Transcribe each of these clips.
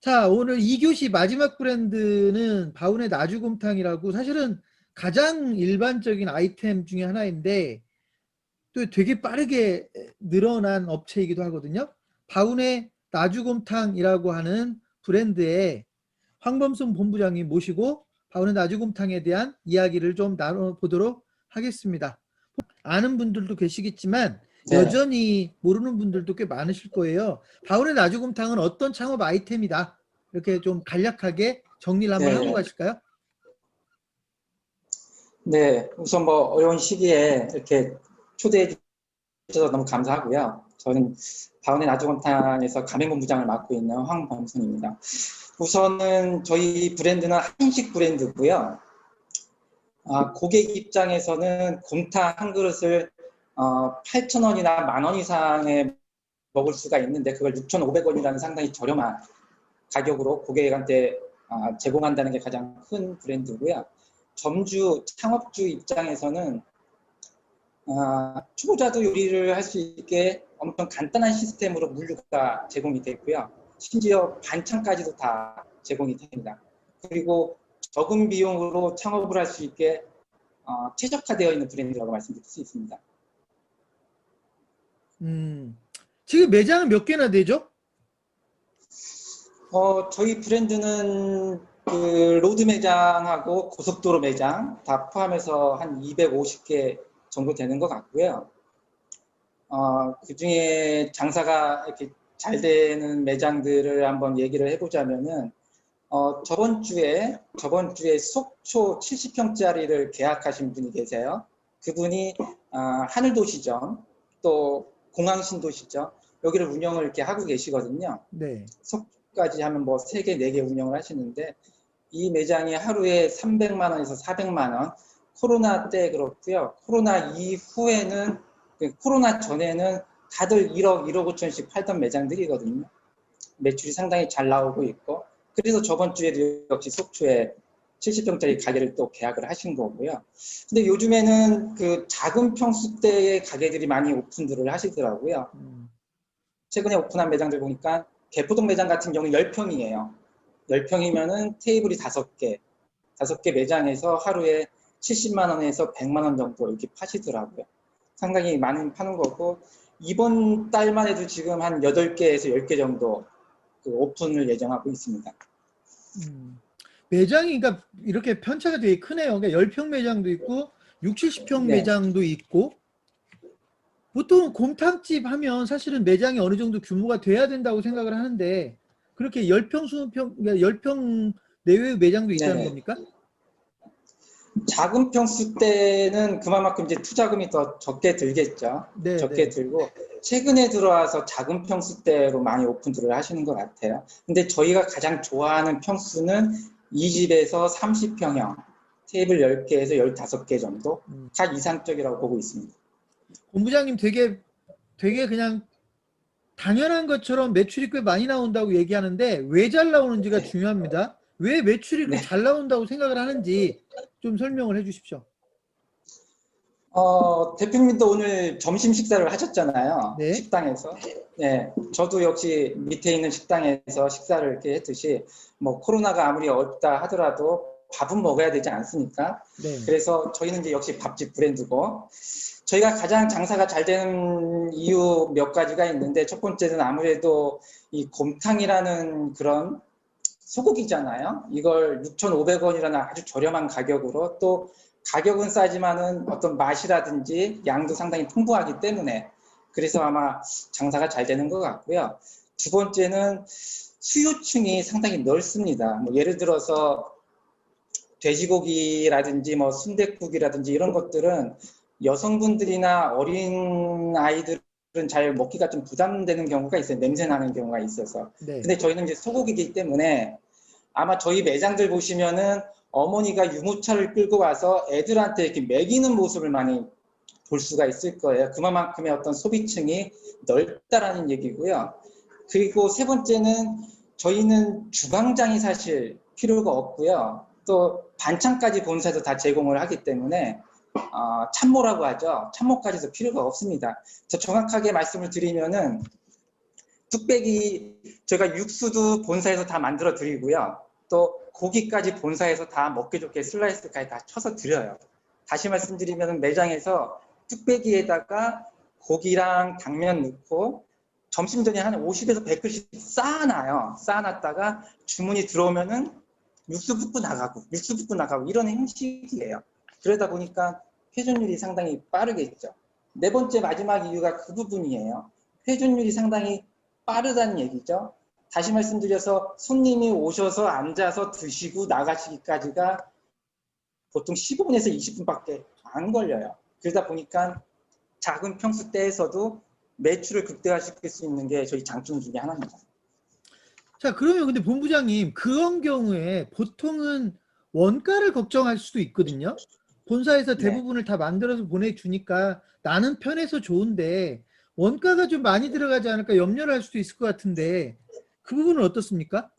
자, 오늘 2교시 마지막 브랜드는 바운의 나주곰탕이라고 사실은 가장 일반적인 아이템 중에 하나인데 또 되게 빠르게 늘어난 업체이기도 하거든요. 바운의 나주곰탕이라고 하는 브랜드의 황범순 본부장님 모시고 바운의 나주곰탕에 대한 이야기를 좀 나눠보도록 하겠습니다. 아는 분들도 계시겠지만 네. 여전히 모르는 분들도 꽤 많으실 거예요. 바운의 나주곰탕은 어떤 창업 아이템이다. 이렇게 좀 간략하게 정리를 한번 하고 가실까요? 네, 우선 뭐 어려운 시기에 이렇게 초대해 주셔서 너무 감사하고요. 저는 바운의 나주곰탕에서 가맹본부장을 맡고 있는 황범순입니다. 우선은 저희 브랜드는 한식 브랜드고요. 고객 입장에서는 곰탕 한 그릇을 8,000원이나 10,000원 이상에 먹을 수가 있는데 그걸 6,500원이라는 상당히 저렴한 가격으로 고객한테 제공한다는 게 가장 큰 브랜드고요. 점주, 창업주 입장에서는 초보자도 요리를 할 수 있게 엄청 간단한 시스템으로 물류가 제공이 되고요. 심지어 반찬까지도 다 제공이 됩니다. 그리고 적은 비용으로 창업을 할 수 있게 최적화되어 있는 브랜드라고 말씀드릴 수 있습니다. 지금 매장은 몇 개나 되죠? 저희 브랜드는 그 로드 매장하고 고속도로 매장 다 포함해서 한 250개 정도 되는 것 같고요. 그 중에 장사가 이렇게 잘 되는 매장들을 한번 얘기를 해보자면은 저번 주에 속초 70평짜리를 계약하신 분이 계세요. 그분이 하늘도시점 또 공항신도시점 여기를 운영을 이렇게 하고 계시거든요. 네. 속초까지 하면 뭐 3개, 4개 운영을 하시는데 이 매장이 하루에 300만 원에서 400만 원. 코로나 때 그렇고요. 코로나 이후에는 코로나 전에는 다들 1억 5천씩 팔던 매장들이거든요. 매출이 상당히 잘 나오고 있고 그래서 저번 주에도 역시 속초에 70평짜리 가게를 또 계약을 하신 거고요. 근데 요즘에는 그 작은 평수대의 가게들이 많이 오픈들을 하시더라고요. 최근에 오픈한 매장들 보니까 개포동 매장 같은 경우는 10평이에요. 10평이면은 테이블이 5개 매장에서 하루에 70만 원에서 100만 원 정도 이렇게 파시더라고요. 상당히 많이 파는 거고 이번 달만 해도 지금 한 8개에서 10개 정도 그 오픈을 예정하고 있습니다. 매장이 그러니까 이렇게 편차가 되게 크네요. 그러니까 10평 매장도 있고 60, 70평 네. 매장도 있고 보통 곰탕집 하면 사실은 매장이 어느 정도 규모가 돼야 된다고 생각을 하는데 그렇게 10평, 20평, 그러니까 10평 내외의 매장도 있다는 네네. 겁니까? 작은 평수 때는 그만큼 이제 투자금이 더 적게 들겠죠. 네, 적게 네. 들고 최근에 들어와서 작은 평수 대로 많이 오픈들을 하시는 것 같아요. 근데 저희가 가장 좋아하는 평수는 이 집에서 30평형 테이블 10개에서 15개 정도가 이상적이라고 보고 있습니다. 본부장님 되게 그냥 당연한 것처럼 매출이 꽤 많이 나온다고 얘기하는데 왜 잘 나오는지가 네. 중요합니다. 왜 매출이 네. 잘 나온다고 생각을 하는지 좀 설명을 해주십시오. 대표님도 오늘 점심 식사를 하셨잖아요. 네. 식당에서. 네. 저도 역시 밑에 있는 식당에서 식사를 이렇게 했듯이 뭐 코로나가 아무리 어렵다 하더라도 밥은 먹어야 되지 않습니까? 네. 그래서 저희는 이제 역시 밥집 브랜드고 저희가 가장 장사가 잘 되는 이유 몇 가지가 있는데 첫 번째는 아무래도 이 곰탕이라는 그런 소고기잖아요. 이걸 6,500원이라는 아주 저렴한 가격으로 또 가격은 싸지만은 어떤 맛이라든지 양도 상당히 풍부하기 때문에 그래서 아마 장사가 잘 되는 것 같고요. 두 번째는 수요층이 상당히 넓습니다. 뭐 예를 들어서 돼지고기라든지 뭐 순댓국이라든지 이런 것들은 여성분들이나 어린 아이들은 잘 먹기가 좀 부담되는 경우가 있어요. 냄새 나는 경우가 있어서. 네. 근데 저희는 이제 소고기이기 때문에 아마 저희 매장들 보시면은 어머니가 유모차를 끌고 와서 애들한테 이렇게 먹이는 모습을 많이 볼 수가 있을 거예요. 그만큼의 어떤 소비층이 넓다라는 얘기고요. 그리고 세 번째는 저희는 주방장이 사실 필요가 없고요. 또 반찬까지 본사에서 다 제공을 하기 때문에 참모라고 하죠. 참모까지도 필요가 없습니다. 저 정확하게 말씀을 드리면은 뚝배기 저희가 육수도 본사에서 다 만들어 드리고요. 또 고기까지 본사에서 다 먹기 좋게 슬라이스까지 다 쳐서 드려요. 다시 말씀드리면 매장에서 뚝배기에다가 고기랑 당면 넣고 점심 전에 한 50에서 100그릇씩 쌓아놔요. 쌓아놨다가 주문이 들어오면은 육수 붓고 나가고 이런 형식이에요. 그러다 보니까 회전율이 상당히 빠르겠죠. 네 번째 마지막 이유가 그 부분이에요. 회전율이 상당히 빠르다는 얘기죠. 다시 말씀드려서 손님이 오셔서 앉아서 드시고 나가시기까지가 보통 15분에서 20분밖에 안 걸려요. 그러다 보니까 작은 평수대에서도 매출을 극대화시킬 수 있는 게 저희 장점 중에 하나입니다. 자, 그러면 근데 본부장님, 그런 경우에 보통은 원가를 걱정할 수도 있거든요. 본사에서 네. 대부분을 다 만들어서 보내주니까 나는 편해서 좋은데 원가가 좀 많이 들어가지 않을까 염려를 할 수도 있을 것 같은데 그 부분은 어떻습니까?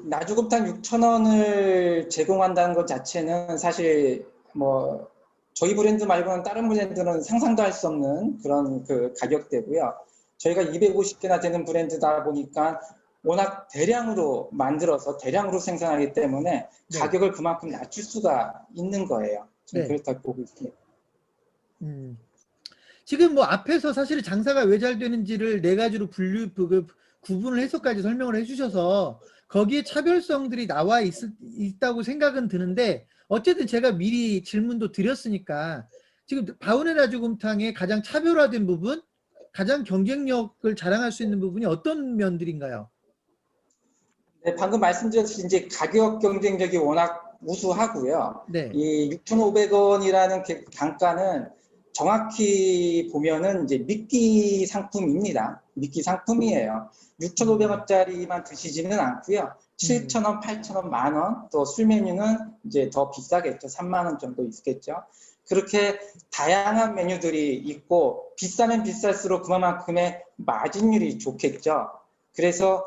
나주곰탕 6,000원을 제공한다는 것 자체는 사실 뭐 저희 브랜드 말고는 다른 브랜드는 상상도 할 수 없는 그런 그 가격대고요. 저희가 250개나 되는 브랜드다 보니까 워낙 대량으로 만들어서 대량으로 생산하기 때문에 네. 가격을 그만큼 낮출 수가 있는 거예요. 저는 네. 그렇다고 보고 있습니다. 지금 뭐 앞에서 사실 장사가 왜 잘 되는지를 네 가지로 구분을 해서까지 설명을 해주셔서 거기에 차별성들이 나와 있다고 생각은 드는데 어쨌든 제가 미리 질문도 드렸으니까 지금 바우네 나주곰탕의 가장 차별화된 부분, 가장 경쟁력을 자랑할 수 있는 부분이 어떤 면들인가요? 네, 방금 말씀드렸듯이 이제 가격 경쟁력이 워낙 우수하고요. 네. 이 6,500원이라는 단가는 정확히 보면은 이제 미끼 상품입니다. 미끼 상품이에요. 6,500원짜리만 드시지는 않고요. 7,000원, 8,000원, 만원, 또 술 메뉴는 이제 더 비싸겠죠. 3만 원 정도 있겠죠. 그렇게 다양한 메뉴들이 있고 비싸면 비쌀수록 그만큼의 마진율이 좋겠죠. 그래서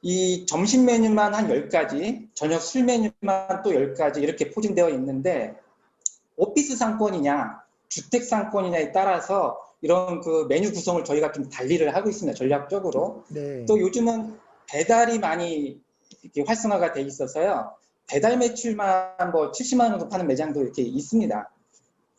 이 점심 메뉴만 한 10가지, 저녁 술 메뉴만 또 10가지 이렇게 포진되어 있는데 오피스 상권이냐 주택 상권이냐에 따라서 이런 그 메뉴 구성을 저희가 좀 달리를 하고 있습니다. 전략적으로. 네. 또 요즘은 배달이 많이 이렇게 활성화가 돼 있어서요. 배달 매출만 뭐 70만 원 정도 파는 매장도 이렇게 있습니다.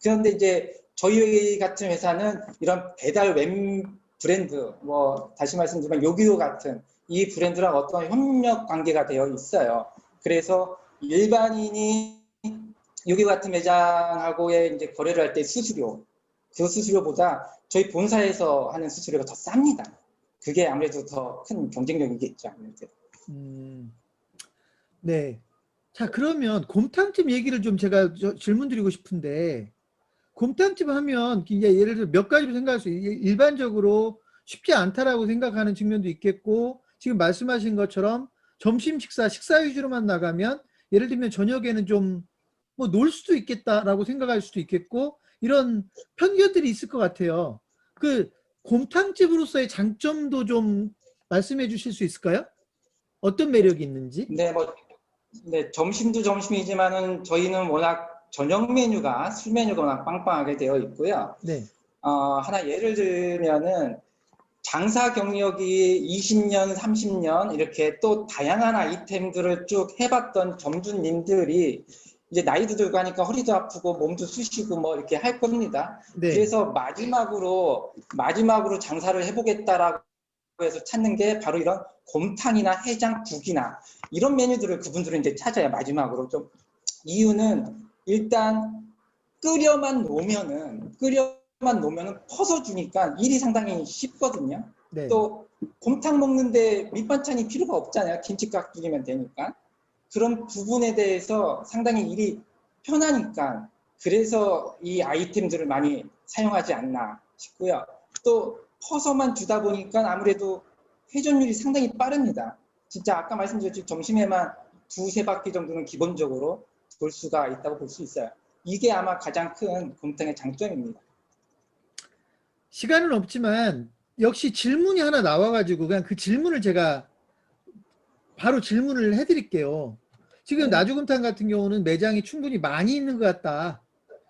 그런데 이제 저희 같은 회사는 이런 배달 웹 브랜드, 뭐 다시 말씀드리면 요기요 같은 이 브랜드랑 어떤 협력 관계가 되어 있어요. 그래서 일반인이 요기요 같은 매장하고의 이제 거래를 할 때 수수료, 그 수수료보다 저희 본사에서 하는 수수료가 더 쌉니다. 그게 아무래도 더 큰 경쟁력이겠죠. 아무래도. 네. 자, 그러면 곰탕집 얘기를 좀 제가 질문 드리고 싶은데 곰탕집 하면 이제 예를 들어 몇 가지로 생각할 수 있어요. 일반적으로 쉽지 않다라고 생각하는 측면도 있겠고 지금 말씀하신 것처럼 점심 식사 위주로만 나가면 예를 들면 저녁에는 좀 뭐 놀 수도 있겠다라고 생각할 수도 있겠고 이런 편견들이 있을 것 같아요. 그 곰탕집으로서의 장점도 좀 말씀해 주실 수 있을까요? 어떤 매력이 있는지? 네, 네, 점심도 점심이지만은 저희는 워낙 저녁 메뉴가 술 메뉴가 워낙 빵빵하게 되어 있고요. 네. 하나 예를 들면은 장사 경력이 20년, 30년 이렇게 또 다양한 아이템들을 쭉 해봤던 점주님들이 이제 나이도 들고 하니까 허리도 아프고 몸도 쑤시고 뭐 이렇게 할 겁니다. 네. 그래서 마지막으로 장사를 해보겠다라고 해서 찾는 게 바로 이런 곰탕이나 해장국이나 이런 메뉴들을 그분들은 이제 찾아요. 마지막으로 좀 이유는 일단 끓여만 놓으면은 퍼서 주니까 일이 상당히 쉽거든요. 네. 또 곰탕 먹는데 밑반찬이 필요가 없잖아요. 김치깍두기면 되니까. 그런 부분에 대해서 상당히 일이 편하니까 그래서 이 아이템들을 많이 사용하지 않나 싶고요. 또 퍼서만 주다 보니까 아무래도 회전율이 상당히 빠릅니다. 진짜 아까 말씀드렸듯이 점심에만 2-3바퀴 정도는 기본적으로 돌 수가 있다고 볼 수 있어요. 이게 아마 가장 큰 곰탕의 장점입니다. 시간은 없지만 역시 질문이 하나 나와가지고 그냥 그 질문을 제가 바로 질문을 해드릴게요. 지금 네. 나주곰탕 같은 경우는 매장이 충분히 많이 있는 것 같다.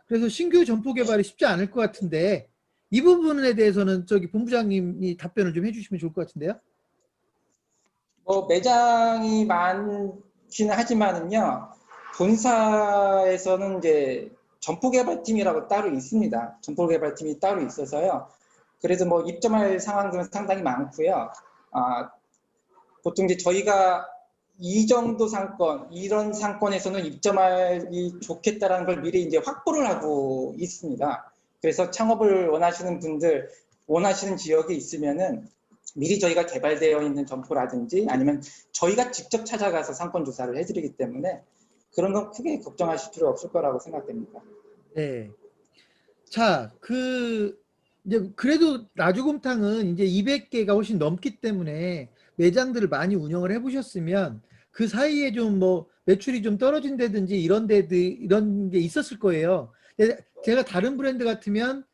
그래서 신규 점포 개발이 쉽지 않을 것 같은데 이 부분에 대해서는 저기 본부장님이 답변을 좀 해주시면 좋을 것 같은데요. 뭐 매장이 많기는 하지만은요, 본사에서는 이제 점포개발팀이라고 따로 있습니다. 점포개발팀이 따로 있어서요. 그래서 뭐 입점할 상황들은 상당히 많고요. 보통 이제 저희가 이 정도 상권, 이런 상권에서는 입점하기 좋겠다라는 걸 미리 이제 확보를 하고 있습니다. 그래서 창업을 원하시는 분들, 원하시는 지역에 있으면은 미리 저희가 개발되어 있는 점포라든지 아니면 저희가 직접 찾아가서 상권 조사를 해드리기 때문에 그런 건 크게 걱정하실 필요 없을 거라고 생각됩니다. 네. 자, 이제 그래도 나주곰탕은 이제 200개가 훨씬 넘기 때문에 매장들을 많이 운영을 해보셨으면 그 사이에 좀 뭐 매출이 좀 떨어진다든지 이런 게 있었을 거예요. 제가 다른 브랜드 같으면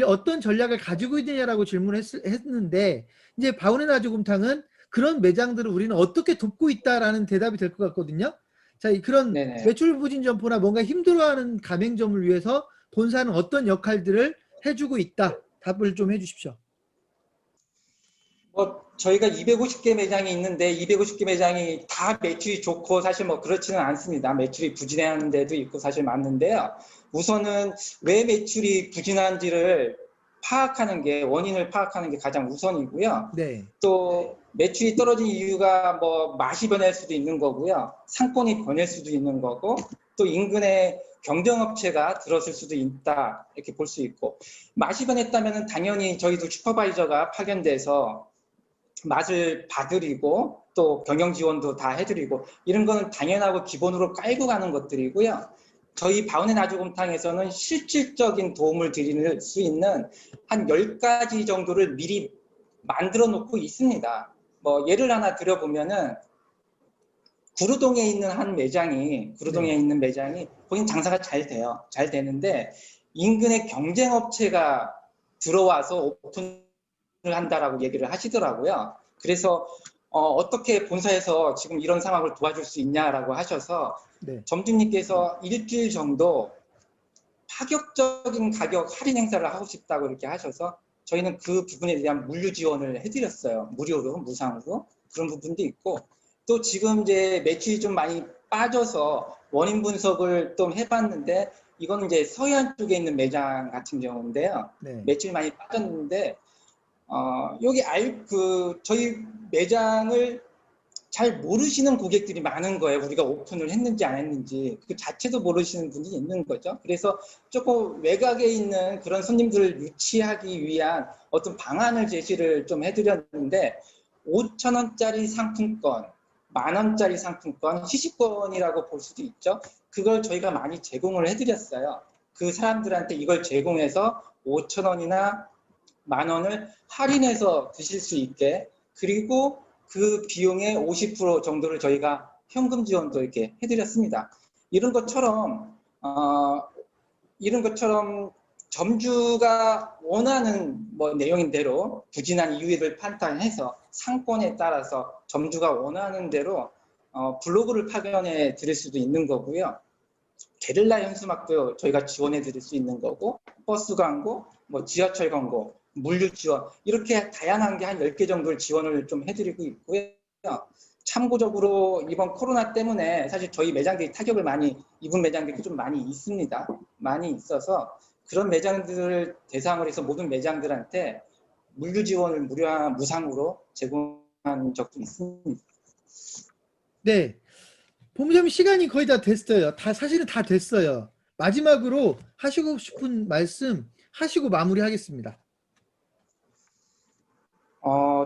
어떤 전략을 가지고 있느냐라고 질문했는데 이제 바우네 나주곰탕은 그런 매장들을 우리는 어떻게 돕고 있다라는 대답이 될 것 같거든요. 자, 그런 네네. 매출 부진 점포나 뭔가 힘들어하는 가맹점을 위해서 본사는 어떤 역할들을 해주고 있다. 답을 좀 해주십시오. 뭐 저희가 250개 매장이 있는데 250개 매장이 다 매출이 좋고 사실 뭐 그렇지는 않습니다. 매출이 부진한 데도 있고 사실 맞는데요. 우선은 왜 매출이 부진한지를 파악하는 게 원인을 파악하는 게 가장 우선이고요. 네. 또 매출이 떨어진 이유가 뭐 맛이 변할 수도 있는 거고요. 상권이 변할 수도 있는 거고 또 인근에 경쟁업체가 들어설 수도 있다 이렇게 볼 수 있고 맛이 변했다면 당연히 저희도 슈퍼바이저가 파견돼서 맛을 봐드리고 또 경영 지원도 다 해드리고 이런 거는 당연하고 기본으로 깔고 가는 것들이고요. 저희 바우네 나주곰탕에서는 실질적인 도움을 드릴 수 있는 한 10가지 정도를 미리 만들어 놓고 있습니다. 뭐 예를 하나 들어보면은 구루동에 있는 한 매장이 네. 있는 매장이 본인 장사가 잘 돼요. 잘 되는데 인근에 경쟁업체가 들어와서 오픈을 한다라고 얘기를 하시더라고요. 그래서 어떻게 본사에서 지금 이런 상황을 도와줄 수 있냐라고 하셔서 네. 점주님께서 일주일 정도 파격적인 가격 할인 행사를 하고 싶다고 이렇게 하셔서 저희는 그 부분에 대한 물류 지원을 해드렸어요. 무료로, 무상으로. 그런 부분도 있고 또 지금 이제 매출이 좀 많이 빠져서 원인 분석을 좀 해봤는데 이거는 이제 서해안 쪽에 있는 매장 같은 경우인데요. 네. 매출이 많이 빠졌는데 여기 저희 매장을 잘 모르시는 고객들이 많은 거예요. 우리가 오픈을 했는지 안 했는지 그 자체도 모르시는 분들이 있는 거죠. 그래서 조금 외곽에 있는 그런 손님들을 유치하기 위한 어떤 방안을 제시를 좀 해드렸는데 5,000원짜리 상품권, 10,000원짜리 상품권, 시식권이라고 볼 수도 있죠. 그걸 저희가 많이 제공을 해드렸어요. 그 사람들한테 이걸 제공해서 5,000원이나 10,000원을 할인해서 드실 수 있게 그리고 그 비용의 50% 정도를 저희가 현금 지원도 이렇게 해드렸습니다. 이런 것처럼 점주가 원하는 뭐 내용인 대로 부진한 이유를 판단해서 상권에 따라서 점주가 원하는 대로 블로그를 파견해 드릴 수도 있는 거고요. 게릴라 현수막도 저희가 지원해 드릴 수 있는 거고 버스 광고, 뭐 지하철 광고, 물류 지원 이렇게 다양한 게 한 10개 정도를 지원을 좀 해드리고 있고요. 참고적으로 이번 코로나 때문에 사실 저희 매장들이 타격을 많이 입은 매장들이 좀 많이 있습니다. 많이 있어서 그런 매장들을 대상으로 해서 모든 매장들한테 물류 지원을 무상으로 제공한 적도 있습니다. 네. 본부장님 시간이 거의 다 됐어요. 사실은 다 됐어요. 마지막으로 하시고 싶은 말씀 하시고 마무리하겠습니다.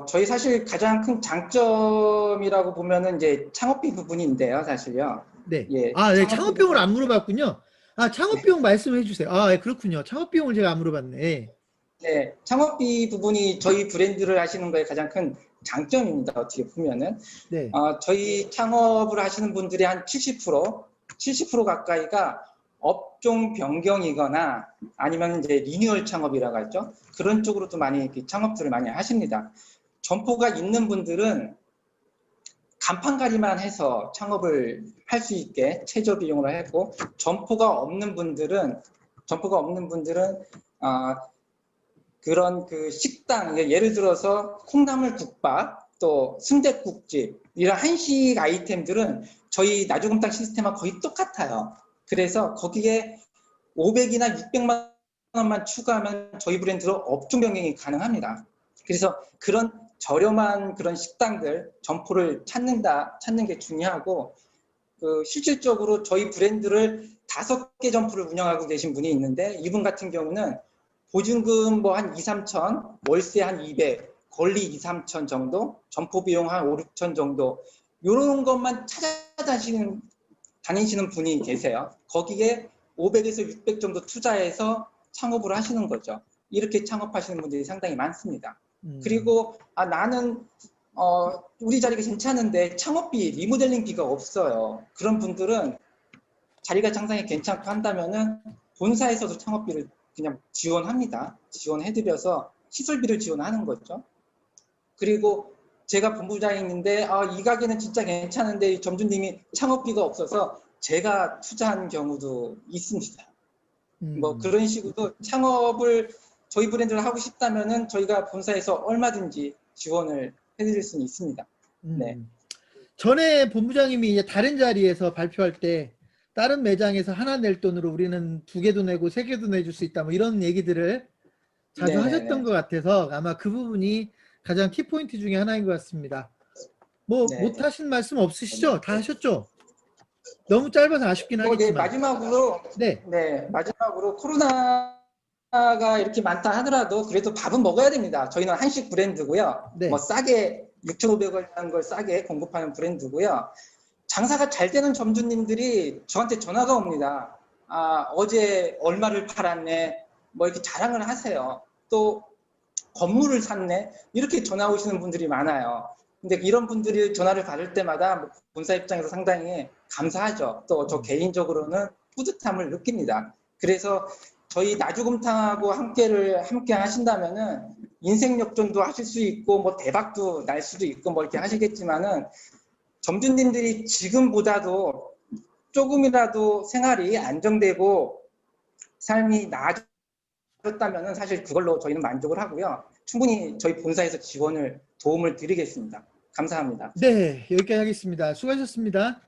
저희 사실 가장 큰 장점이라고 보면은 이제 창업비 부분인데요, 사실요. 네. 예, 네. 창업비 창업비용을 부분. 안 물어봤군요. 창업비용 말씀해 주세요. 네, 그렇군요. 창업비용을 제가 안 물어봤네. 네. 네, 창업비 부분이 저희 브랜드를 하시는 거에 가장 큰 장점입니다. 어떻게 보면은 네. 저희 창업을 하시는 분들이 한 70% 가까이가 업종 변경이거나 아니면 이제 리뉴얼 창업이라고 하죠. 그런 쪽으로도 많이 창업들을 많이 하십니다. 점포가 있는 분들은 간판가리만 해서 창업을 할 수 있게 최저 비용으로 했고 점포가 없는 분들은 그런 그 식당, 예를 들어서 콩나물 국밥, 또 순댓국집, 이런 한식 아이템들은 저희 나주곰탕 시스템과 거의 똑같아요. 그래서 거기에 500이나 600만 원만 추가하면 저희 브랜드로 업종 변경이 가능합니다. 그래서 그런 저렴한 그런 식당들, 점포를 찾는 게 중요하고, 실질적으로 저희 브랜드를 5개 점포를 운영하고 계신 분이 있는데, 이분 같은 경우는 보증금 뭐 한 2, 3천, 월세 한 200, 권리 2, 3천 정도, 점포 비용 한 5, 6천 정도, 이런 것만 다니시는 분이 계세요. 거기에 500에서 600 정도 투자해서 창업을 하시는 거죠. 이렇게 창업하시는 분들이 상당히 많습니다. 그리고 나는 우리 자리가 괜찮은데 창업비, 리모델링비가 없어요. 그런 분들은 자리가 상당히 괜찮고 한다면은 본사에서도 창업비를 그냥 지원합니다. 지원해드려서 시설비를 지원하는 거죠. 그리고 제가 본부장인데 이 가게는 진짜 괜찮은데 점주님이 창업비가 없어서 제가 투자한 경우도 있습니다. 뭐 그런 식으로 창업을 저희 브랜드를 하고 싶다면은 저희가 본사에서 얼마든지 지원을 해드릴 수는 있습니다. 네. 전에 본부장님이 이제 다른 자리에서 발표할 때 다른 매장에서 하나 낼 돈으로 우리는 2개도 내고 3개도 내줄 수 있다, 뭐 이런 얘기들을 자주 하셨던 것 같아서 아마 그 부분이 가장 키포인트 중에 하나인 것 같습니다. 뭐 못하신 말씀 없으시죠? 다 하셨죠? 너무 짧아서 아쉽긴 하겠지만. 마지막으로 마지막으로 코로나가 이렇게 많다 하더라도 그래도 밥은 먹어야 됩니다. 저희는 한식 브랜드고요. 뭐 싸게 6,500원이라는 걸 싸게 공급하는 브랜드고요. 장사가 잘 되는 점주님들이 저한테 전화가 옵니다. 어제 얼마를 팔았네, 뭐 이렇게 자랑을 하세요. 또 건물을 샀네, 이렇게 전화 오시는 분들이 많아요. 근데 이런 분들이 전화를 받을 때마다 본사 입장에서 상당히 감사하죠. 또 저 개인적으로는 뿌듯함을 느낍니다. 그래서 저희 나주곰탕하고 함께 하신다면은 인생 역전도 하실 수 있고 뭐 대박도 날 수도 있고 뭐 이렇게 하시겠지만은, 점주님들이 지금보다도 조금이라도 생활이 안정되고 삶이 나아졌다면은 사실 그걸로 저희는 만족을 하고요. 충분히 저희 본사에서 도움을 드리겠습니다. 감사합니다. 네, 여기까지 하겠습니다. 수고하셨습니다.